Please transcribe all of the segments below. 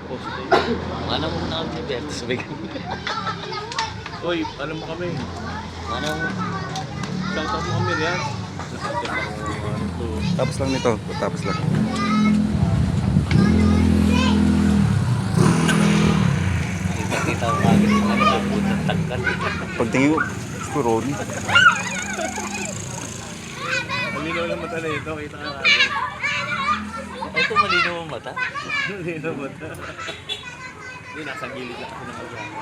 poste. Mana mo na ako si Berto sa bigay. Uy, alam mo kami. Mana mo. Shoutout mo kami riyan. Nakakita ko ano to. Tapos lang nito. Tapos lang. Kita-kita ko kagad yung ano nabutang tangkal. Pagtingin ko, Kuroni. Malinaw lang mata na ito. Kita ka kagad. Ito malinaw ang mata. Malinaw mata. Hindi, nasa gilid lang ako ng kasama.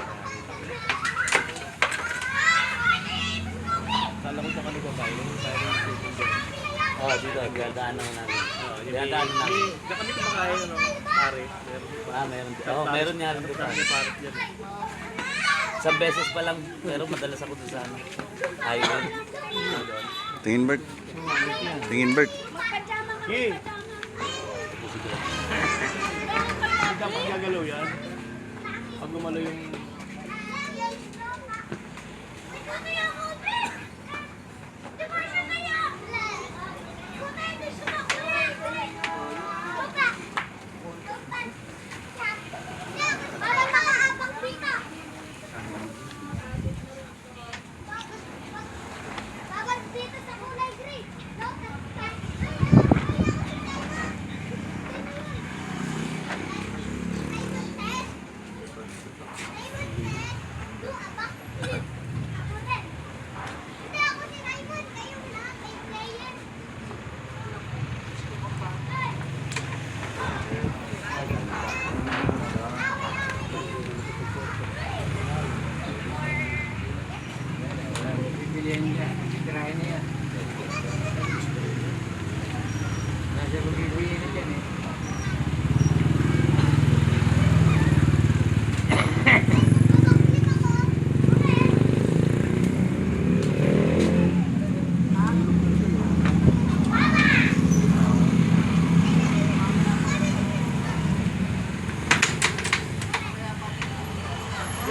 Kala ko sa kanila ba? Yung parang shooting doon. Oh, dito. Dinadaanan ko namin. Dinadaanan namin. Diyan kami kumakain, ano, pare. Meron pa. Meron. Oh, meron nga rin dito. May pare dyan. Isang beses pa lang. Pero madalas ako doon sa ano. Highway. Tingin, Bert. Tingin, Bert. Hey! Hindi dapat gagalaw yan. Pag gumalaw yung...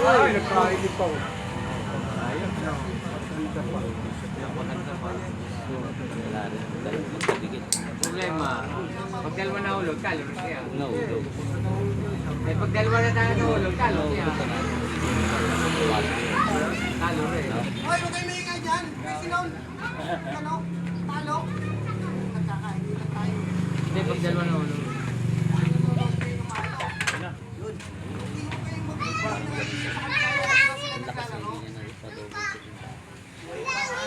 Ay, nagkakailip pa. Ayun. Wala rin. Magpatigil. Problema, pag dalawa nahulog, talo rin siya. Nahulog. Eh, pag dalawa na tayo nahulog, talo siya. Nahulog ka na. Talo rin. Hoy, huwag kayo maingay dyan. May sinon. Ano? Talo. Nagkakainitan tayo. Hindi, pag dalawa nahulog. Ang lakas na hindi niya nagpadobot.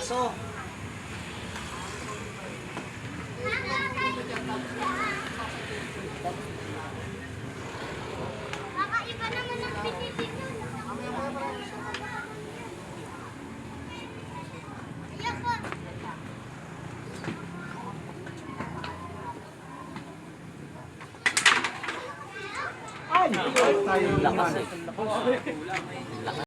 Aso. Kakaiba naman ang pinitin yun. Ayan po. Ay, tayo Lakas eh. Lakas.